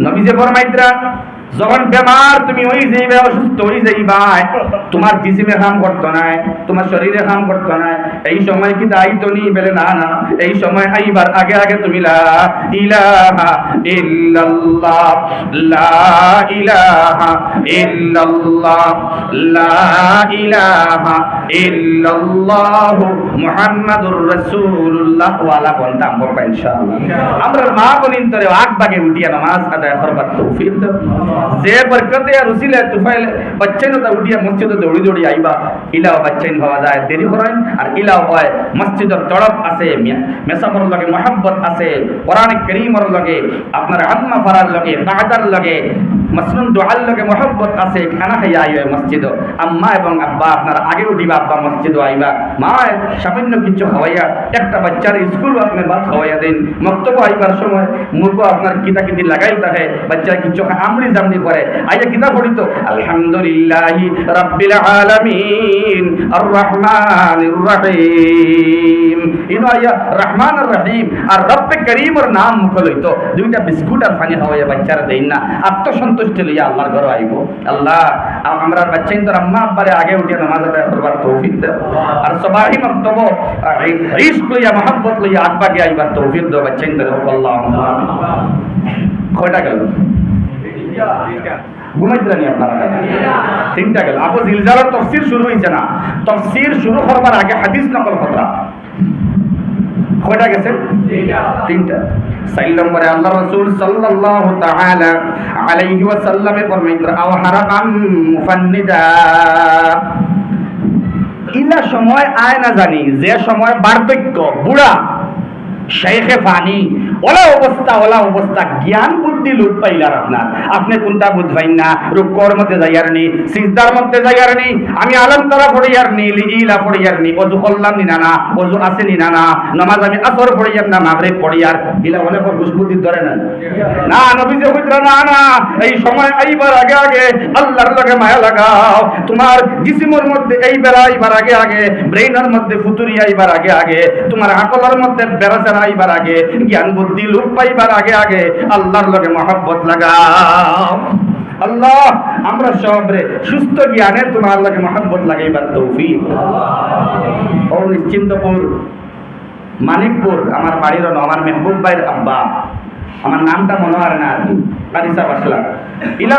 নবীজি ফরমাইতরা যখন বেমার তুমি ওই যাইবে, অসুস্থ হয়ে যাইবা, তোমার জিসিমে কাম করতো না, তোমার শরীরে কাম করতো না, এই সময় কি দায়িত্ব নি বলে না না, এই সময় আইবার আগে আগে তুমি লা ইলাহা ইল্লাল্লাহ, লা ইলাহা ইল্লাল্লাহ, লা ইলাহা ইল্লাল্লাহ মুহাম্মাদুর রাসূলুল্লাহ ওয়ালা বলতাম বলবা ইনশাআল্লাহ। আমরা মা বলিন তরে আগ বাগে উঠিয়া নামাজ আদায় করবার তৌফিক দাও। যে বরকতে আর উসিলা তুফাইল বাচ্চাইন তা উঠিয়া মসজিদে দৌড়ি দৌড়ি আইবা, ইলাও বাচ্চাইন হওয়া যায় দেরি করেন, আর ইলাও হয় মসজিদের তড়প আছে, মেসাফর লগে মহব্বত আছে, কোরআন কারীমের লগে আপনার আত্মা ফারার লগে কায়দার লগে মাসনুন দোয়ার লগে মহব্বত আছে। খানা খাইয়া আইবে মসজিদ, আম্মা এবং আব্বা আপনার আগে উঠিবা, আব্বা মসজিদ আইবা, মা সামান্য কিছু খাওয়াইয়া একটা বাচ্চার স্কুল আপনি ভাত খাওয়াইয়া দিন, মক্তব্য আইবার সময় মূর্খ আপনার কিতা কিতি লাগাই থাকে, বাচ্চার কিছু আমরি জামনি করে আইয়া কিতা পড়িত আলহামদুলিল্লাহি রাব্বিল আলামিন আর রহমানির রহিম, ইনো আইয়া রহমান আর রহিম আর রব্বে করিমের নাম মুখ লইতো, দুইটা বিস্কুট আর পানি খাওয়াইয়া বাচ্চারা দেন না, আত্মসন্তুষ্টি লইয়া আল্লাহর ঘরে আইব। আল্লাহ আমরা বাচ্চাইন তোর আম্মা আব্বারে আগে উঠিয়া নামাজ আদায় করবার তৌফিক দাও, আর সবাই মক্তব্য রিস্ক লইয়া মহব্বত লইয়া আগবাগে আইবার তৌফিক দাও বাচ্চাইন তোর। আল্লাহুম্মা আমিন। কয়টা গেল? ঘুমাইতে নি আপনারা? তিনটা গেল। আবু জিলজালের তাফসীর শুরু হইছে না, তাফসীর শুরু করবার আগে হাদিস নকল কথা কয়টা গেছে? তিনটা। 4 নম্বরে আল্লাহ রাসূল সাল্লাল্লাহু তাআলা আলাইহি ওয়াসাল্লামে ফরমাইলেন আও হারাকাম মুফান্নিদা, ইলা সময় আয় না জানি যে সময় বার্ধক্য বুড়া শেখে ফানি ওলা অবস্থা জ্ঞান বুদ্ধি লুট পাইলার আপনার, আপনি কোনটা বুঝবাইন না, রুকর মধ্যে যাইয়ার নি, সিজদার মধ্যে যাইয়ার নি, আমি আলম তারা পড়িয়ার নি, ইলা পড়িয়ার নি, অজু করলাম নি না, অজু আছে নি না, নামাজ আমি আসর পড়িয়ার না, মাগরিব পড়িয়ার, ইলা অনেক বুঝবুদ্ধি ধরে না না। নবীজি কইরা না না, এই সময় আইবার আগে আগে আল্লাহর লগে মায়া লাগাও, তোমার জিসিমের মধ্যে এই বেলা আইবার আগে আগে, ব্রেইনের মধ্যে ফুতুরি আইবার আগে আগে, তোমার আকলের মধ্যে বেরাচারা আইবার আগে, জ্ঞান বুদ্ধি লুট পাইবার আগে আগে আল্লাহর লগে মহব্বত লাগাও। আল্লাহ আমরা সবরে সুস্থ জ্ঞানে তোমার লগে মহব্বত লাগাইবার তৌফিক। ও নিশ্চিন্তপুর মানিকপুর আমার বাড়ির, আমার মেহবুব ভাইয়ের আব্বা, আমার নামটা মনে হয় না আর কি, কারিসা বাসলা, ইলা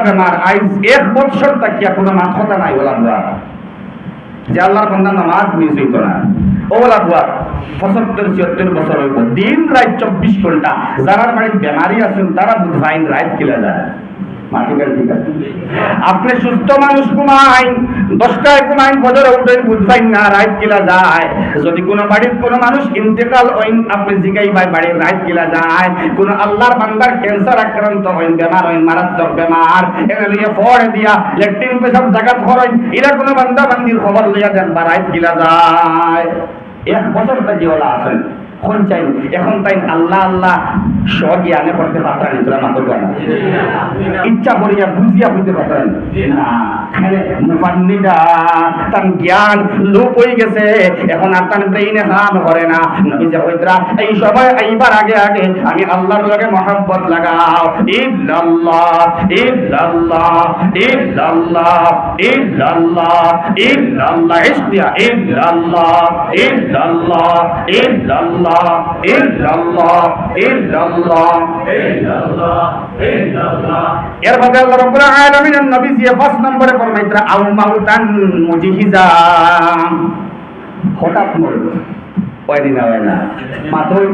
বেমার আইজ 1 বছর তাকিয়া কোনো মাথা নাই ওলা বুয়া, যে আল্লাহর বান্দা নামাজ মিস হইত না, ওলা বুয়া 75-76 বছর হইব, দিন রাত 24 ঘন্টা। যারা বাড়ির বেমারি আছেন তারা বুঝবাইন রাত কিলা যায়। আপনি সুস্থ মানুষ ঘুমাইন, 10টায় ঘুমাইন, ফজরে উঠেন, বুঝবাইন না রাত কিলা যায়। যদি কোনো বাড়ির কোনো মানুষ ইন্তেকাল হইন, আপনি জিগাই ভাই বাড়ির রাত কিলা যায়। কোন আল্লাহর বান্দার ক্যান্সার আক্রান্ত হইন, বেমার হইন, মারাত্মক বেমার, এনে লিয়ে ফড়ে দিয়া ল্যাট্রিন পেশাব জায়গা হইন, এরা কোনো বান্দা বান্দির খবর লইয়া দেন বা রাত কিলা যায়। 1 বছর তাই ওলা আছেন কোন চাই, এখন তাই আল্লাহ আল্লাহ স্বজ্ঞানে করতে পারতেন, তোরা মাত্র না ইচ্ছা করিয়া বুঝিয়া বুঝতে পারতেন না, মুফান্নিদা তার জ্ঞান লোপ হয়ে গেছে, এখন আর তার ব্রেইনে কাম করে না। নবীজি কইতরা এই সময় আইবার আগে আগে আমি আল্লাহর লগে মহব্বত লাগাও, ইল্লাল্লাহ ইল্লাল্লাহ ইল্লাল্লাহ ইল্লাল্লাহ ইল্লাল্লাহ, ইসতিয়া ইল্লাল্লাহ ইল্লাল্লাহ ইল্লাল্লাহ ইল্লাল্লাহ ইল্লাল্লাহ ইল্লাল্লাহ ইল্লাল্লাহ। এরপরে আল্লাহ রাব্বুল আলামিন নবীজি 5 নম্বরে ফরমাইতরা আও মাউতান মুজিহিজা, হঠাৎ মরবে কয়দিন হয় না মাত্রই,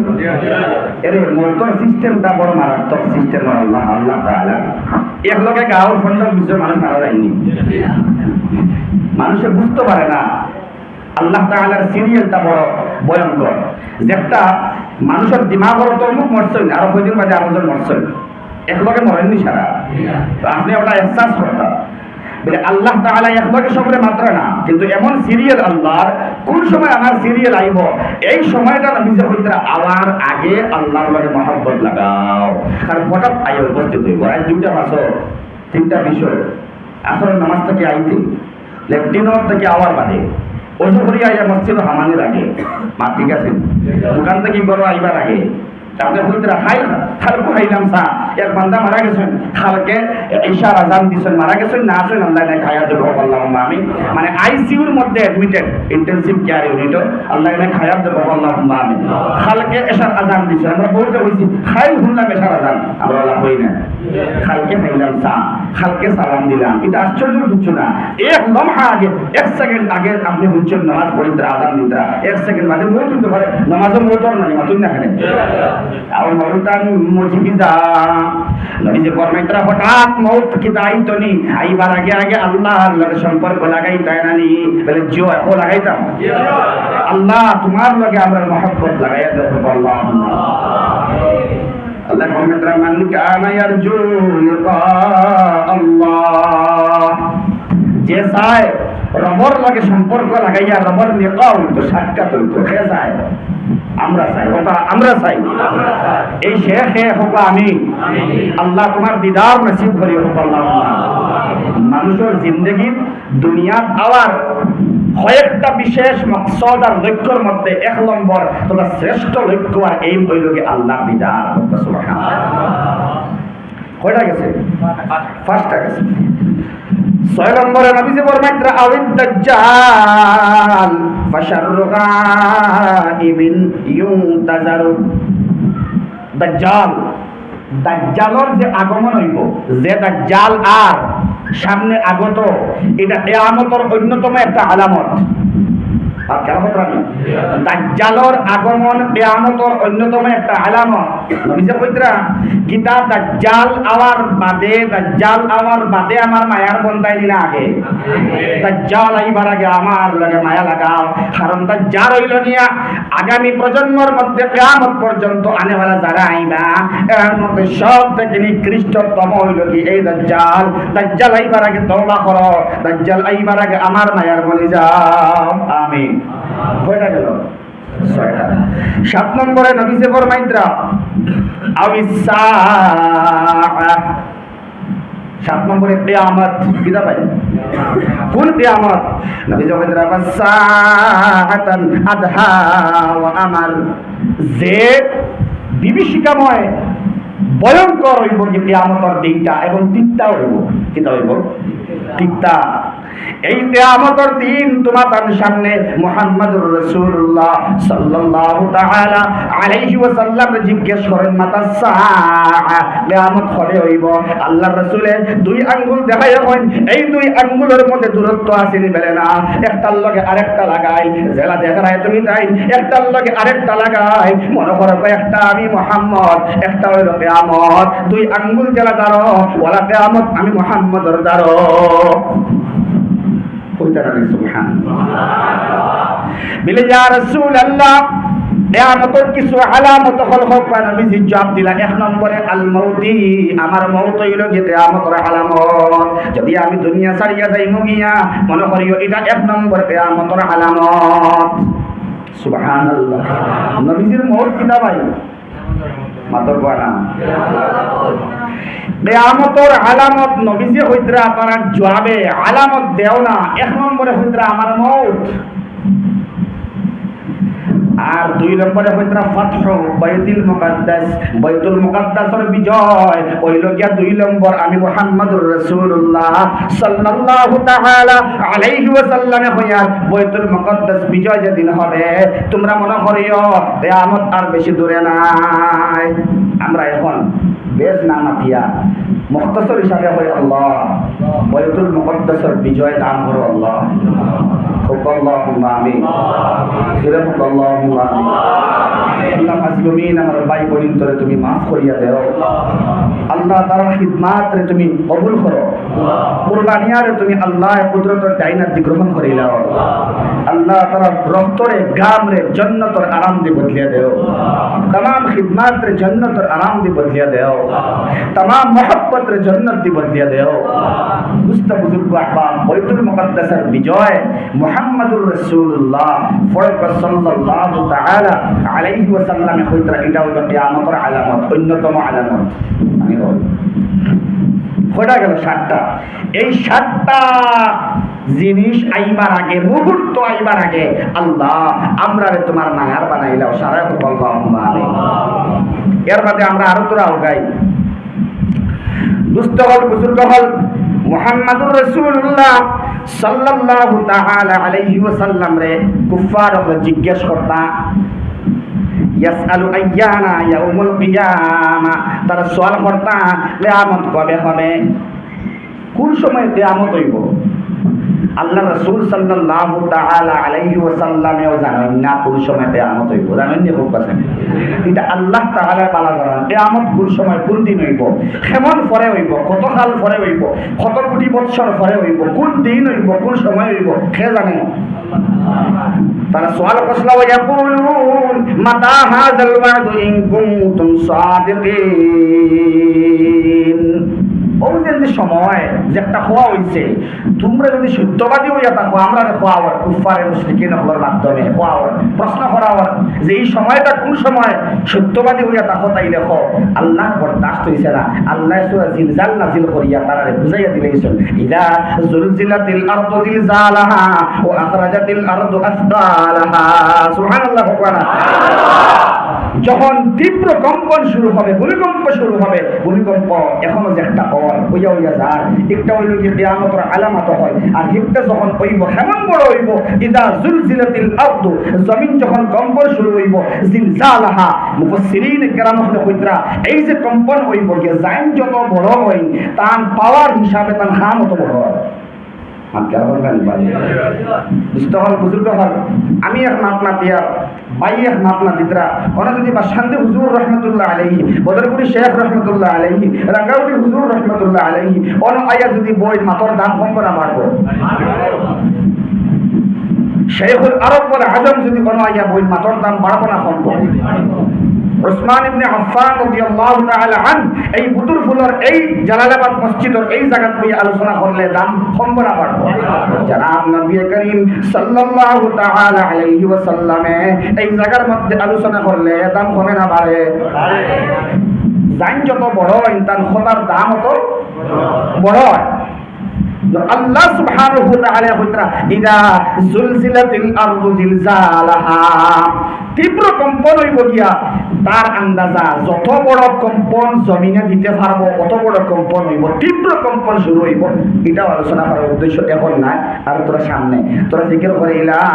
এর মরতর সিস্টেমটা বড় মারাত্মক সিস্টেম। আল্লাহ আল্লাহ তাআলা এক লগে গাওর ফন্ডার বিষয় মানুষ মারা যায়নি, মানুষে বুঝতে পারে না আল্লাহ তাআলার সিরিয়ালটা বড় ভয়ঙ্কর। যেটা মানুষের দিমাগের তো মুখ মরছেন, আরো কয়দিন বাদে আরেকজন মরছেন, একলগে মরেননি সারা, আপনি ওটা এহসাস করতেন বলে আল্লাহ তাআলা একলগে সবরে মাত্রা না, কিন্তু এমন সিরিয়াল আল্লাহর কোন সময় আমার সিরিয়াল আইব, এই সময়টা নবীজি কইতরা আওয়ার আগে আল্লাহর লগে মহব্বত লাগাও, কারণ হঠাৎ আই উপস্থিত হইব। আজ 2টা মাসও 3টা বিষয়, আসলে নামাজ থেকে আইতে লেফটিনোর থেকে আওয়ার বাদে অজু করিয়া আইয়া মসজিদ হামানির আগে, মা ঠিক আছে, দোকান থেকে ঘর আইবার আগে তাহলে হুজুরা খালকু খাইলাম সা এক বান্দা মারা গেছেন খালকে ইশার আজান দিছেন মারা গেছেন না আছেন আল্লাহ না খায়া দেব আল্লাহুম্মা আমিন মানে আইসিইউর মধ্যে অ্যাডমিটেড ইন্টেনসিভ কেয়ার ইউনিট আল্লাহ না খায়া দেব আল্লাহুম্মা আমিন খালকে ইশার আজান দিছেন আমরা বলতে হইছি খাইল হুল্লা ইশার আজান আমরা আল্লাহ হই না খালকে খাইলাম সা খালকে সালাম দিলাম এটা আশ্চর্য কিছু না এক লম্হা আগে এক সেকেন্ড আগে আপনি বুঝছেন নামাজ পড়িতে আজান দিতে এক সেকেন্ড বাদে মৌত হতে পারে নামাজও মৌত না মাতুন না খানে আর মৌতান মুজিজা নবী যে ফরমাইতরা হঠাৎ মৌত কি দায়িত্ব নি আইবার আগে আগে আল্লাহর লগে সম্পর্ক লাগাই তাই না নি বলে জিও এখন লাগাইতাম আল্লাহ তোমার লগে আমরা মহব্বত লাগাইয়া দেব আল্লাহুম্মা আল্লাহ ফরমাইতরা মান কানা ইয়ারজু লিকা আল্লাহ যে চায় রবর লগে সম্পর্ক লাগাইয়া রবর লিকা হইতো সাক্ষাৎ হইতো কে চায় আমরা চাই ওটা আমরা চাই এই শেখে হোক আমি আল্লাহ তোমার দিদার নসিব করি হোক আল্লাহ মানুষের জিন্দগি দুনিয়াত আওয়ার কয়েকটা বিশেষ মকসদ আর লক্ষ্যের মধ্যে এক নম্বর তোমরা শ্রেষ্ঠ লক্ষ্য আর এই হইলকে আল্লাহ দিদার কয়টা গেছে ফার্স্টটা গেছে 6 নম্বরে নবীজি ফরমাইতরা আউদ দাজ্জাল ফাশাররু গাইবিন ইউনতাজারু দাজ্জালর যে আগমন হইব যে দাজ্জাল আর সামনে আগত এটা কিয়ামতের অন্যতম একটা আলামত আর কিয়ামত রানি দাজ্জালর আগমন কিয়ামতের অন্যতম একটা আলামত নবীজি কইতরা কিতা দাজ্জাল আওয়ার বাদে আমার মায়ার বন্দাই দিনা আগে দাজ্জাল আইবার আগে আমার লাগে মায়া লাগাও কারণ দাজ্জাল হইল নিয়া আগামী প্রজন্মের মধ্যে কিয়ামত পর্যন্ত আনেওয়ালা যারা আইবা এর মধ্যে সব থেকে নিকৃষ্টতম হইল কি এই দাজ্জাল আইবার আগে তওবা করো দাজ্জাল আইবার আগে আমার মায়ার বনি যাও আমিন কয়টা গেল 6টা 7 নম্বরে নবীজি ফরমাইতরা আবিসা 7 নম্বরে কিয়ামত কিদা ভাই কোন কিয়ামত নবীজি ফরমাইতরা বাসাহাতান আদহা ওয়া আমার যে বিভীষিকাময় ভয়ঙ্কর হইব যে কিয়ামতের দিনটা এবং তিক্তাও হইব কিতা হইব তিক্তা এই কিয়ামতের দিন তোমার সামনে মুহাম্মদুর রাসূলুল্লাহ সাল্লাল্লাহু তাআলা আলাইহি ওয়াসাল্লাম জিজ্ঞেস করেন মাতা সাআ কিয়ামত কবে হইব আল্লাহর রাসূলের দুই আঙ্গুল দেখাইয়া কইন এই দুই আঙ্গুলের মধ্যে দূরত্ব আছে নি বলে না একটার লগে আরেকটা লাগাই জেলা দেখায় তুমি তাই একটার লগে আরেকটা লাগাই মনে করো একটা আমি মুহাম্মদ একটা হইল কিয়ামত দুই আঙ্গুল জেলা দাঁড়ো ওয়ালা কিয়ামত আমি মুহাম্মদর দাঁড়ো বিলে ইয়া রাসূলুল্লাহ কিয়ামতের কিছু আলামত হল হোক বা নবীজি জবাব দিলা 1 নম্বরে আল মাউতি আমার মউত হইল যে কিয়ামতের আলামত যদি আমি দুনিয়া ছাড়িয়া যাই মুগিয়া মনে করিও এটা 1 নম্বর কিয়ামতের আলামত সুবহানাল্লাহ নবীজির মউত কিনা ভাই মাতর বানা কিয়ামতের আলামত নবীজি হইতরা তারা জবাবে আলামত দেও না 1 নম্বরে হইতরা আমার মউত আর 2 নম্বরে হইতরা ফাতহু বাইতুল মুকাদ্দাসের বিজয় হইল গিয়া 2 নম্বর আমি মুহাম্মদুর রাসূলুল্লাহ সাল্লাল্লাহু তাআলা আলাইহি ওয়াসাল্লামে হইয়া বাইতুল মুকাদ্দাস বিজয় যেদিন হবে তোমরা মনে করিও কিয়ামত আর বেশি দূরে নাই আমরা এখন বেশ না মাতিয়া মুখতাসর হিসাবে হয় আল্লাহ বাইতুল মুকাদ্দাসের বিজয় দান করো আল্লাহ আল্লাহুম্মা আমিন আল্লাহুম্মা আমিন আল্লাহ মাজলুমিন আমার ভাই বোন তোরে তুমি maaf করিয়া দাও আল্লাহ তাআলা খিদমত রে তুমি কবুল করো কুরবানিয়া রে তুমি আল্লাহ কুদরতের ডাইনাত গ্রহণ করিলাও আল্লাহ তাআলা রহতরে গাম রে জান্নাতের আরাম দি বদলিয়া দাও तमाम খিদমত রে জান্নাতের আরাম দি বদলিয়া দাও तमाम मोहब्बत রে জান্নাত দি বদলিয়া দাও মুস্তা বুজুর্গ আহবাব বাইতুল মুকাদ্দাসের বিজয় মুহাম্মদুর রাসূলুল্লাহ সাল্লাল্লাহু তাআলা আলাইহি ওয়াসাল্লাম হইতরা এটা হলো কিয়ামতের আলামত অন্যতম আলামত আমি বল কয়টা গেল 7টা এই 7টা জিনিস আইবার আগে মুহূর্ত আইবার আগে আল্লাহ আমরারে তোমার মায়ার বানাইলাও সারা আল্লাহুম্মা আমিন এর বাদে আমরা আরো তোরা গাই দুস্থ হল বুজুর্গ হল মুহাম্মাদুর রাসূলুল্লাহ সাল্লাল্লাহু তাআলা আলাইহি ওয়াসাল্লাম রে কুফার জিজ্ঞেস করতা ইয়াসআলু আইয়ানা ইয়াউমুল কিয়ামা তারা সওয়াল করতা কিয়ামত কবে হবে কোন সময় কিয়ামত হইব আল্লাহ রাসূল সাল্লাল্লাহু তাআলা আলাইহি ওয়াসাল্লামেও জানেন না কোন সময় কিয়ামত হইব জানেন নি খুব কাছে এটা আল্লাহ তাআলা পালা জানেন কিয়ামত কোন সময় কোন দিন হইব কেমন পরে হইব কত কাল পরে হইব কত কোটি বছর পরে হইব কোন দিন হইব কোন সময় হইব কে জানে তারা সওয়াল করছিল ইয়াকুলুন মাতা হাযাল ওয়া'দু ইন কুনতুম সাদিকিন ওই যে সময় যে একটা হওয়া হয়েছে তোমরা যদি সত্যবাদী হইয়া থাকো আমরা হওয়া হওয়ার কুফারের মুশরিকিন হওয়ার মাধ্যমে হওয়া হওয়ার প্রশ্ন করা হওয়ার যে এই সময়টা কোন সময় সত্যবাদী হইয়া থাকো তাই দেখো আল্লাহ বরদাস্ত হইছে না আল্লাহ সূরা জিলজাল নাযিল করিয়া তারারে বুঝাইয়া দিলেছেন ইদা জুলজিলাতিল আরদু জিলজালাহা ওয়া আখরাজাতিল আরদু আসকালাহা সুবহানাল্লাহ যখন তীব্র কম্পন শুরু হবে ভূমিকম্প শুরু হবে ভূমিকম্প এখনো যে একটা হইয়া হইয়া যায় একটা হইল যে কিয়ামতের আলামত হয় আর একটা যখন হইব কেমন বড় হইব ইদা জুলজিলাতিল আরদু জমিন যখন কম্পন শুরু হইব জিলজালাহা মুফাসসিরিন কেরাম হলে কইতরা এই যে কম্পন হইব যে জাইন যত বড় হয় তার পাওয়ার হিসাবে তার হাম তত বড় হয় আমি এক মাপ দিয়া ভাই এক মাপ না দিতরা ওরা যদি বাসান্দি হুজুর রহমতুল্লাহ আলাইহি বদরপুরি শেখ রহমতুল্লাহ আলাইহি রাঙ্গাউটি হুজুর রহমতুল্লাহ আলাইহি অন আয়া যদি বই মাতর দাম কম করা মারবো শেখুল আরব বলে আজম যদি কোন আয়া বই মাতর দাম বাড়বো না কম উসমান ইবনে আফফান রাদিয়াল্লাহু তাআলা আন এই বুতুর ফুলর এই জালালাবাদ মসজিদের এই জায়গা নিয়ে আলোচনা করলে দাম কম না বাড়বো জনাব নবী করিম সাল্লাল্লাহু তাআলা আলাইহি ওয়াসাল্লামে এই জায়গার মধ্যে আলোচনা করলে দাম কমে না বাড়ে জান যত বড় ইনতান খোদার দাম তত বড় হয় আল্লাহ সুবহানাহু ওয়া তাআলা কইতরা ইদা জুলজিলাতিল আরদু জিলজালাহা তীব্র কম্পন হইব গিয়া তার আন্দাজা যত বড় কম্পন জমিনে দিতে পারবো অত বড় কম্পন হইব তীব্র কম্পন শুরু হইব এটা আলোচনা করার উদ্দেশ্য এখন নাই আর তোরা সামনে তোরা জিকির করে লা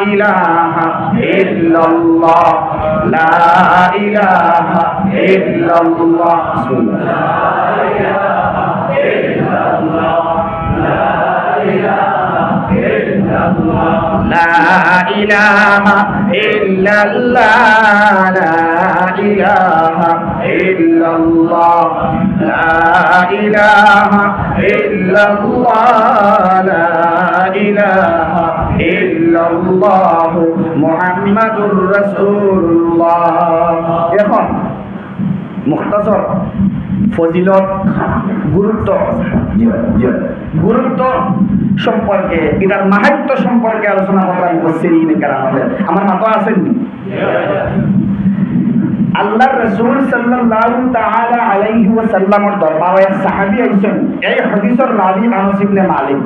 ইলাহা ইল্লাল্লাহ লা ইলাহা ইল্লাল্লাহ লা ইলাহা ইল্লাল্লাহ لا إله إلا الله لا إله إلا الله لا إله إلا الله لا إله إلا الله محمد رسول الله এখন মুখতাসর ফজিলত গুরুত্ব সম্পর্কে এটার মাহাত্ম্য সম্পর্কে আলোচনা করার মুফাসসিরিন কেরাম আমার মাথা আসেননি আল্লাহর রাসূল সাল্লাল্লাহু তাআলা আলাইহি ওয়াসাল্লামের দরবারে এক সাহাবী আইছেন এই হাদিসের রাবি আনাস ইবনে মালিক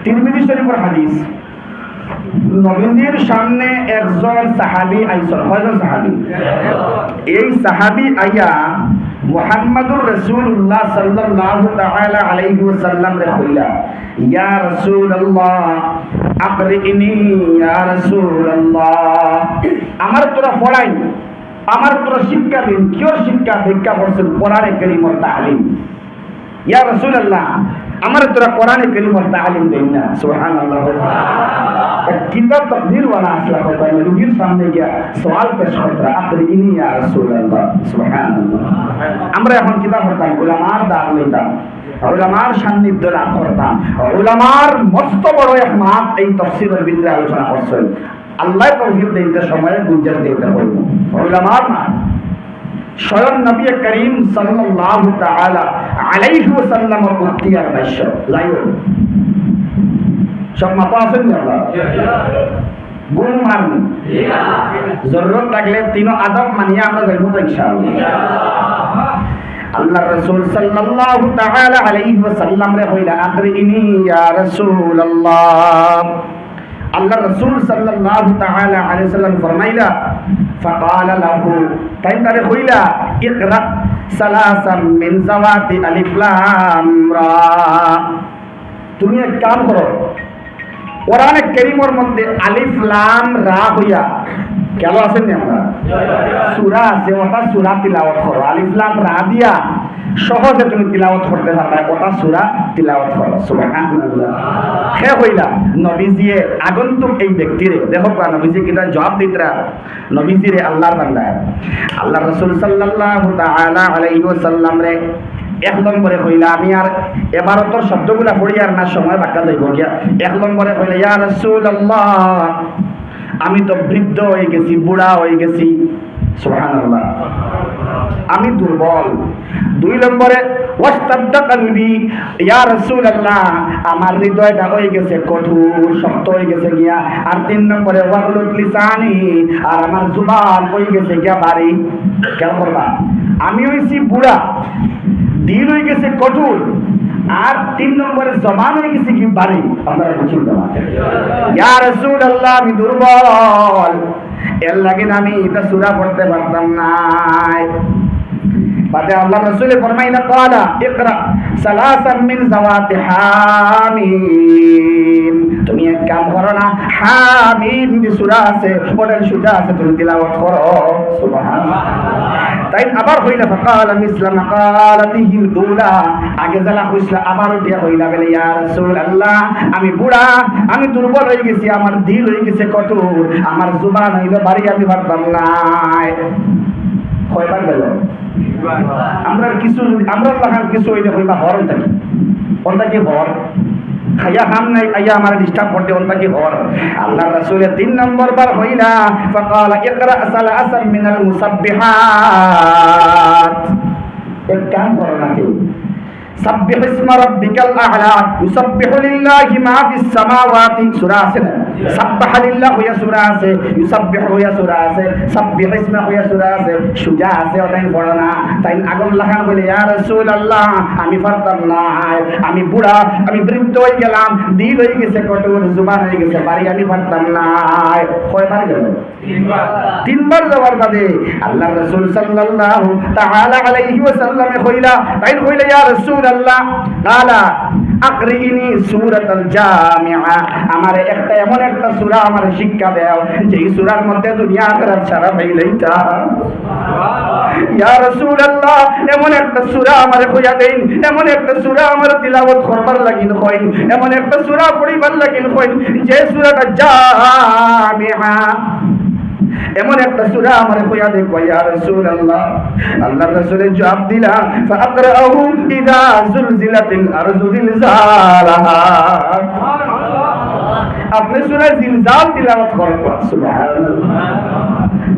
তিরমিজি শরীফের হাদিস নবীজির সামনে একজন সাহাবী আইছেন কয়জন সাহাবী এই সাহাবী আইয়া মুহাম্মাদুর রাসূলুল্লাহ সাল্লাল্লাহু তাআলা আলাইহি ওয়াসাল্লাম রে কইলা ইয়া রাসূলুল্লাহ আকরিনি ইয়া রাসূলুল্লাহ আমার তোরা পড়াই আমার তোরা শিক্ষা দিন কিয় শিক্ষা ভিক্ষা করছেন কোরআনে কারীমের তালিম ইয়া রাসূলুল্লাহ আমার তোরা কোরআনে কারীমের তালিম দেন না সুবহানাল্লাহ কিতাব তাকদীর ওয়ালা আসলা কয় নবীর সামনে গিয়া সওয়াল পেশ করতে আকরিনি ইয়া রাসূলুল্লাহ সুবহানাল্লাহ আমরা এখন কিতাব পড়তাম উলামার দাগ লইতাম উলামার সান্নিধ্য লাভ করতাম উলামার মস্ত বড় এক মাপ এই তাফসীরের ভিতরে আলোচনা করছেন আল্লাহ তৌফিক দিতে সময়ে গুঞ্জার দিতে হইব উলামার না স্বয়ং নবী করিম সাল্লাল্লাহু তাআলা আলাইহি ওয়াসাল্লামের উক্তিয়ার ভাষ্য লাইও সব মাপা আছেন না গুণ মানি জরুরত লাগলে তিন আদব মানিয়ে আমরা যাইব তো ইনশাআল্লাহ আল্লাহ রাসূল সাল্লাল্লাহু তাআলা আলাইহি ওয়াসাল্লাম রে কইলা আকরিনি ইয়া রাসূলুল্লাহ আল্লাহ রাসূল সাল্লাল্লাহু তাআলা আলাইহি ওয়াসাল্লাম ফরমাইলা ফাকালা লাহু তাই তারে কইলা ইকরা সালাসাম মিন জাওয়াতি আলিফ লাম রা তুমি এক কাম করো কোরআনে কারীমের মধ্যে আলিফ লাম রা হইয়া কেন আছেন না আপনারা সূরা আছে ওটা সূরা তিলাওয়াত করো আলিফ লাম রা দিয়া সহজে তুমি তিলাওয়াত করতে পারবে ওটা সূরা তিলাওয়াত করো সুবহানাল্লাহ হে হইলা নবীজিয়ে আগন্তুক এই ব্যক্তিরে দেখো নবীজি কিটা জবাব দিতরা নবীজিরে আল্লাহর বান্দা আল্লাহ রাসূল সাল্লাল্লাহু তাআলা আলাইহি ওয়াসাল্লাম রে এক নম্বরে কইলা আমি আর এবারও তোর শব্দগুলা পড়ি আর না সময় বাক্কা যাইব গিয়া এক নম্বরে কইলা ইয়া রাসূলুল্লাহ আমি তো বৃদ্ধ হয়ে গেছি বুড়া হয়ে গেছি সুবহানাল্লাহ আমি দুর্বল দুই নম্বরে ওয়াস্তাদ্দা কলবি ইয়া রাসূলুল্লাহ আমার হৃদয়টা হয়ে গেছে কঠোর শক্ত হয়ে গেছে গিয়া আর তিন নম্বরে ওয়াগলুত লিসানি আর আমার জুবান হয়ে গেছে গিয়া ভারী কেন করবা আমি হইছি বুড়া দিল হয়ে গেছে কঠোর আর তিন নম্বরে জবান হয়ে গেছে কি ভারী আপনারা বুঝুন না ইয়া রাসূলুল্লাহ আমি দুর্বল এর লাগে আমি এটা সূরা পড়তে পারতাম না বাদে আল্লাহ রাসূল ফরমাইলা ক্বালা ইকরা সালাসাম মিন জাওয়াতি হামিম তুমি এক কাম করো না হামিম যে সূরা আছে ওটার সূরা আছে তুমি তিলাওয়াত করো সুবহানাল্লাহ তাই আবার হইলা ফাকালা মিসলাম কালাতিহিল উলা আগে জালা হইসলা আবার দিয়া হইলা বলে ইয়া রাসূলুল্লাহ আমি বুড়া আমি দুর্বল হয়ে গেছি আমার দিল হয়ে গেছে কঠোর আমার জবান হইলো ভারী আমি পারতাম না কয়বার গেল আমরা কিছু আমরা লাগার কিছু হইলে হইবা হর থাকি কোনটা কি হর খাইয়া খাম নাই আইয়া আমার ডিস্টার্ব করতে কোনটা কি হর আল্লাহ রাসূলের 3 নম্বর বার হইলা ফাকালা ইকরা সালাসাম মিনাল মুসাব্বিহাত এক কাম করো না কেউ সাব্বিহ ইসমা রাব্বিকাল আ'লা ইউসাব্বিহু লিল্লাহি মা ফিস সামাওয়াতি সূরা আছে না সাব্বাহা লিল্লাহি হইয়া সূরা আছে ইউসাব্বিহু হইয়া সূরা আছে সাব্বিহ ইসমা হইয়া সূরা আছে সুজা আছে ওটাই পড়ো না তাই আগুন লাগান বলে ইয়া রাসূলুল্লাহ আমি পারতাম না আমি বুড়া আমি বৃদ্ধ হয়ে গেলাম দিল হয়ে গেছে কঠোর জবান হয়ে গেছে ভারী আমি পারতাম না কয়বার গেল তিনবার যাওয়ার বাদে আল্লাহ রাসূল সাল্লাল্লাহু তাআলা আলাইহি ওয়াসাল্লাম কইলা তাই কইলা ইয়া রাসূল আল্লাহ তাআলা আকরিনি সূরাতুল জামিআ আমার একটা এমন একটা সূরা আমার শিক্ষা দাও যেই সূরার মধ্যে দুনিয়া আখিরাত সারা পাইলেইতা ইয়া রাসূলুল্লাহ এমন একটা সূরা আমারে কইয়া দেন এমন একটা সূরা আমার তিলাওয়াত করবার লাগিন কইন এমন একটা সূরা পড়িবার লাগিন কইন যে সূরাটা জামিআ এমন একটা সূরা আমারে কইয়া দে ইয়া রাসূলুল্লাহ আল্লাহর রাসূলের জবাব দিলা ফাকরাহু ইযা যুলজিলাতিল আরযু জিলজালাহা আপনি সূরা জিলজাল তিলাওয়াত করবেন সুবহানাল্লাহ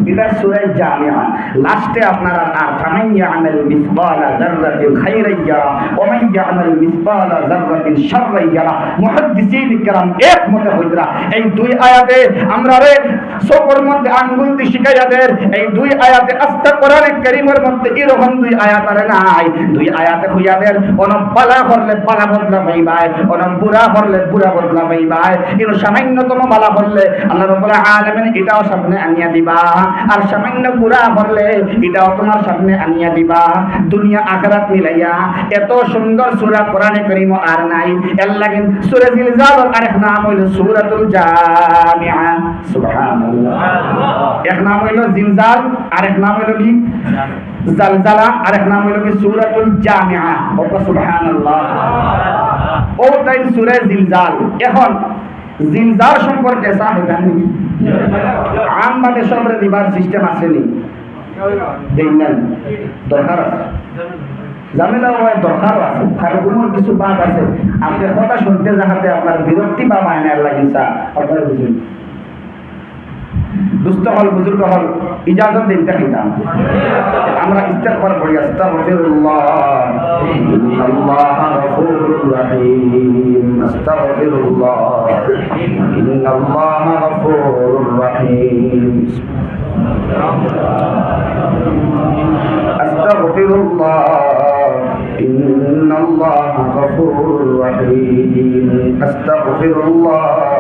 এটা সূরা জামিআ লাস্টে আপনারা আর ফামান ইয়ামাল মিসকালা যাররাতিন খাইরান ইয়ারা ওয়া মান ইয়ামাল মিসকালা যাররাতিন শাররান ইয়ারা মুহাদ্দিসিন کرام এক মতে হইতরা এই দুই আয়াতে আমরা রে সবর মধ্যে আঙ্গুল দি শিখাইয়া দেন এই দুই আয়াতে আস্তা কোরআনে কারীমের মধ্যে এরকম দুই আয়াত আর নাই দুই আয়াতে হইয়া দেন কোন বালা করলে বালা বদলা পাইবাই কোন বুরা করলে বুরা বদলা পাইবাই এর সামান্যতম বালা করলে আল্লাহ রাব্বুল আলামিন এটাও সামনে আনিয়া দিবা আর সামান্য বুরা করলে এটাও তোমার সামনে আনিয়া দিবা দুনিয়া আখিরাত মিলাইয়া এত সুন্দর সূরা কোরআনে কারীম আর নাই এর লাগি সূরা জিলজাল আরেক নাম হইলো সূরাতুল জামিআ সুবহানাল্লাহ এক নাম হইলো জিলজাল আরেক নাম হইলো কি জালজালা আরেক নাম হইলো কি সূরাতুল জামিআ ও সুবহানাল্লাহ ও তাই সূরা জিলজাল এখন জিলজাল সম্পর্কে সাহেব জানেন আম বাদে সবরে দিবার সিস্টেম আছে নি দেন না দরকার আছে জামেলা হয় দরকার আছে কারণ কোনো কিছু বাদ আছে আপনি কথা শুনতে যাহাতে আপনার বিরক্তি বা মায়নার লাগিসা আপনারা বুঝুন দুস্থ হল বুজুর্গ হল ইজাজত দিন দেখিতাম আমরা ইস্তেগফার করি আস্তাগফিরুল্লাহ ইন্নাল্লাহ গফুরুর রহিম আস্তাগফিরুল্লাহ ইন্নাল্লাহ গফুরুর রহিম আস্তাগফিরুল্লাহ ইন্নাল্লাহ গফুরুর রহিম আস্তাগফিরুল্লাহ